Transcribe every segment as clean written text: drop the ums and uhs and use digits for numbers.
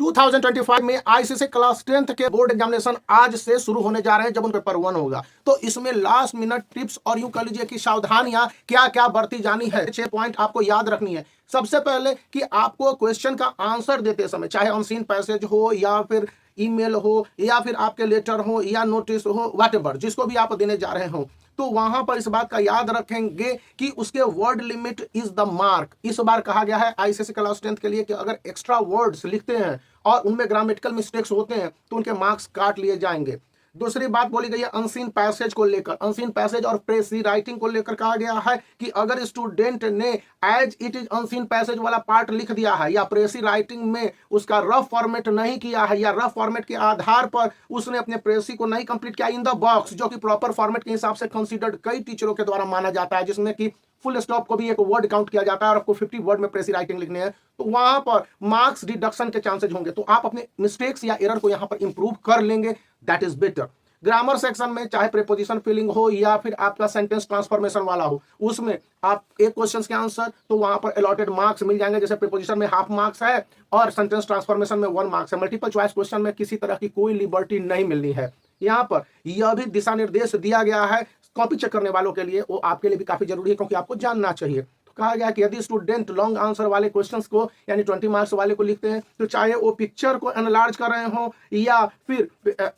2025 में ICSE class 10th के board examination आज से शुरू होने जा रहे हैं, जब उन पेपर 1 होगा। तो इसमें लास्ट मिनट टिप्स और यूं कह लीजिए कि सावधानियां क्या क्या बरती जानी है, 6 पॉइंट आपको याद रखनी है। सबसे पहले कि आपको क्वेश्चन का आंसर देते समय, चाहे अनसीन पैसेज हो या फिर ईमेल हो या फिर आपके लेटर हो या नोटिस हो, व्हाटएवर जिसको भी आप देने जा रहे हो, तो वहां पर इस बात का याद रखेंगे कि उसके word limit is the mark. इस बार कहा गया है आईसीएसई क्लास 10th के लिए कि अगर एक्स्ट्रा वर्ड्स लिखते हैं और उनमें ग्रामेटिकल मिस्टेक्स होते हैं तो उनके मार्क्स काट लिए जाएंगे। दूसरी बात बोली गई है अनसीन पैसेज को लेकर, अनसीन पैसेज और प्रेसी राइटिंग को लेकर कहा गया है कि अगर स्टूडेंट ने as it is unseen passage वाला पार्ट लिख दिया है या प्रेसी राइटिंग में उसका रफ फॉर्मेट नहीं किया है या रफ फॉर्मेट के आधार पर उसने अपने प्रेसी को नहीं कंप्लीट किया इन द बॉक्स, जो कि प्रॉपर फॉर्मेट के हिसाब से कंसीडर्ड कई टीचरों के द्वारा माना जाता है, जिसमें कि फुल स्टॉप को भी एक वर्ड काउंट किया जाता है और आपको 50 वर्ड में प्रेसी राइटिंग लिखने हैं, तो वहां पर मार्क्स डिडक्शन के चांसेस होंगे। तो आप अपने मिस्टेक्स या एरर को यहां पर इंप्रूव कर लेंगे, that is better. Grammar section में चाहे प्रीपोजिशन फिलिंग हो या फिर आपका सेंटेंस ट्रांसफॉर्मेशन वाला हो, उसमें आप एक क्वेश्चन के आंसर तो वहां पर अलॉटेड मार्क्स मिल जाएंगे। जैसे प्रीपोजिशन में हाफ मार्क्स है और सेंटेंस ट्रांसफॉर्मेशन में 1 मार्क्स है। मल्टीपल चॉइस क्वेश्चन में किसी तरह की कोई लिबर्टी नहीं मिलनी है। यहाँ पर यह भी दिशा निर्देश दिया गया है कॉपी चेक करने वालों के लिए, वो आपके लिए भी काफी जरूरी है क्योंकि आपको जानना चाहिए। तो कहा गया कि यदि स्टूडेंट लॉन्ग आंसर वाले क्वेश्चंस को यानी 20 मार्क्स वाले को लिखते हैं, तो चाहे वो पिक्चर को एनालाइज कर रहे हो या फिर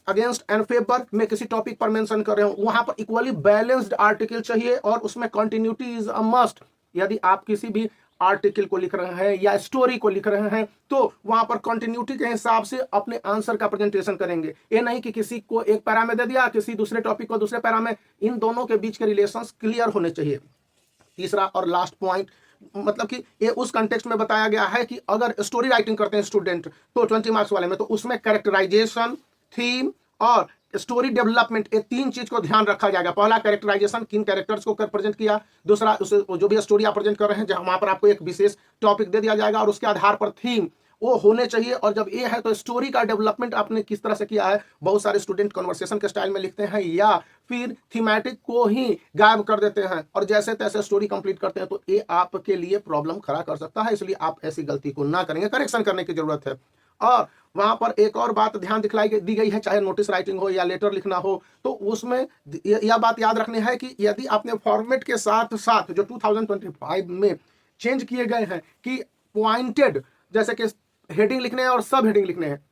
अगेंस्ट एंड फेवर में किसी टॉपिक पर मेंशन कर रहे हो, वहां पर इक्वली बैलेंस्ड आर्टिकल चाहिए और उसमें कंटिन्यूटी इज अ मस्ट। यदि आप किसी भी आर्टिकल को लिख रहे हैं या स्टोरी को लिख रहे हैं तो वहां पर कंटिन्यूटी के हिसाब से अपने आंसर का प्रेजेंटेशन करेंगे। ये नहीं कि किसी को एक पैरा में दे दिया, किसी दूसरे टॉपिक को दूसरे पैरा में, इन दोनों के बीच के रिलेशंस क्लियर होने चाहिए। तीसरा और लास्ट पॉइंट, मतलब कि ये उस कंटेक्स्ट में बताया गया है कि अगर स्टोरी राइटिंग करते हैं स्टूडेंट तो 20 मार्क्स वाले में, तो उसमें कैरेक्टराइजेशन, थीम और स्टोरी डेवलपमेंट, ये 3 चीज को ध्यान रखा जाएगा। पहला कैरेक्टराइजेशन, किन कैरेक्टर्स को प्रेजेंट किया। दूसरा उसे जो भी स्टोरी आप प्रेजेंट कर रहे हैं, वहां पर आपको एक विशेष टॉपिक दे दिया जाएगा और उसके आधार पर थीम वो होने चाहिए। और जब ये है तो स्टोरी का डेवलपमेंट आपने किस तरह से किया है। बहुत सारे स्टूडेंट कन्वर्सेशन के स्टाइल में लिखते हैं या फिर थीमेटिक को ही गायब कर देते हैं और जैसे तैसे स्टोरी कंप्लीट करते हैं, तो ये आपके लिए प्रॉब्लम खड़ा कर सकता है। इसलिए आप ऐसी गलती को ना करेंगे, करेक्शन करने की जरूरत है। और वहां पर एक और बात ध्यान दी गई है, चाहे नोटिस राइटिंग हो या लेटर लिखना हो, तो उसमें यह बात याद रखनी है कि यदि आपने फॉर्मेट के साथ साथ जो 2025 में चेंज किए गए हैं कि पॉइंटेड, जैसे कि हेडिंग लिखने हैं और सब हेडिंग लिखने हैं,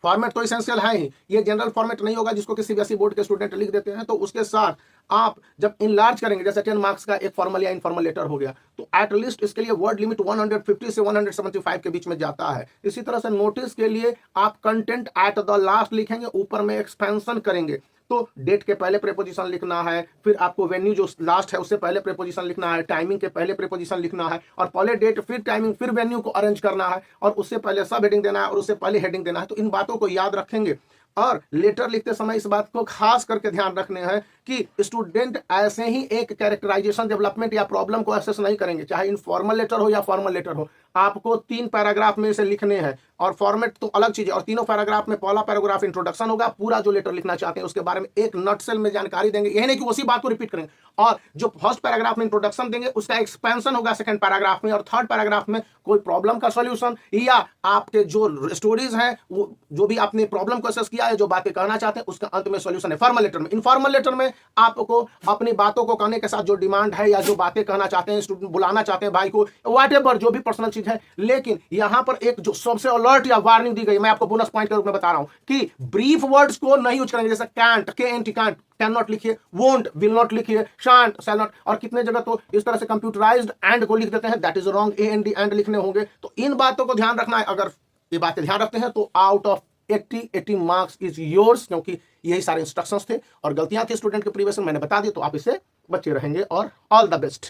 फॉर्मेट तो इसेंशियल है ही, ये जनरल फॉर्मेट नहीं होगा जिसको किसी सीबीएसई बोर्ड के स्टूडेंट लिख देते हैं। तो उसके साथ आप जब इनलार्ज करेंगे, जैसे 10 मार्क्स का एक फॉर्मल या इनफॉर्मल लेटर हो गया, तो एटलीस्ट इसके लिए वर्ड लिमिट 150 से 175 के बीच में जाता है। इसी तरह से नोटिस के लिए आप कंटेंट एट द लास्ट लिखेंगे, ऊपर में एक्सपेंशन करेंगे। तो डेट के पहले प्रीपोजिशन लिखना है, फिर आपको वेन्यू जो लास्ट है उससे पहले प्रीपोजिशन लिखना है, टाइमिंग के पहले प्रीपोजिशन लिखना है और पहले डेट फिर टाइमिंग फिर वेन्यू को अरेंज करना है और उससे पहले सब हेडिंग देना है और उससे पहले हेडिंग देना है। तो इन बातों को याद रखेंगे और लेटर लिखते समय इस बात को खास करके ध्यान रखने हैं कि स्टूडेंट ऐसे ही एक कैरेक्टराइजेशन डेवलपमेंट या प्रॉब्लम को एसेस नहीं करेंगे, चाहे इनफॉर्मल लेटर हो या फॉर्मल लेटर हो। आपको 3 पैराग्राफ में से लिखने हैं और फॉर्मेट तो अलग चीज है। और तीनों पैराग्राफ में पहला पैराग्राफ इंट्रोडक्शन होगा, पूरा जो लेटर लिखना चाहते हैं उसके बारे में एक नटसेल में जानकारी देंगे, यही नहीं कि उसी बात को रिपीट करेंगे। और जो फर्स्ट पैराग्राफ में इंट्रोडक्शन देंगे उसका एक्सपेंशन होगा सेकंड पैराग्राफ में, और थर्ड पैराग्राफ में कोई प्रॉब्लम का सॉल्यूशन या आपके जो स्टोरीज हैं, वो जो भी आपने प्रॉब्लम को असेस किया है, जो बातें कहना चाहते हैं, उसका अंत में सॉल्यूशन है। फॉर्मल लेटर में, इनफॉर्मल लेटर में आपको अपनी बातों को कहने के साथ जो डिमांड है या जो बातें कहना चाहते हैं, स्टूडेंट बुलाना चाहते हैं भाई को, व्हाटएवर जो भी पर्सनल चीज है, लेकिन यहां पर एक जो सबसे अलर्ट या वार्निंग दी गई, मैं आपको बोनस पॉइंट के रूप में बता रहा हूं कि ब्रीफ वर्ड्स को नहीं यूज करेंगे। जैसे कैंट, कैन नॉट लिखिए, वोंट विल नॉट लिखिए, शांट शैल नॉट, और कितने जगह तो इस तरह से कंप्यूटराइज्ड एंड को लिख देते हैं, that is wrong, and and लिखने होंगे। तो इन बातों को ध्यान रखना है। अगर ये बातें ध्यान रखते हैं तो out of 80 marks is yours, क्योंकि यही सारे इंस्ट्रक्शंस थे और गलतियां थी स्टूडेंट के प्रीवियस में, मैंने बता दी, तो आप इससे बचे रहेंगे। और ऑल द बेस्ट।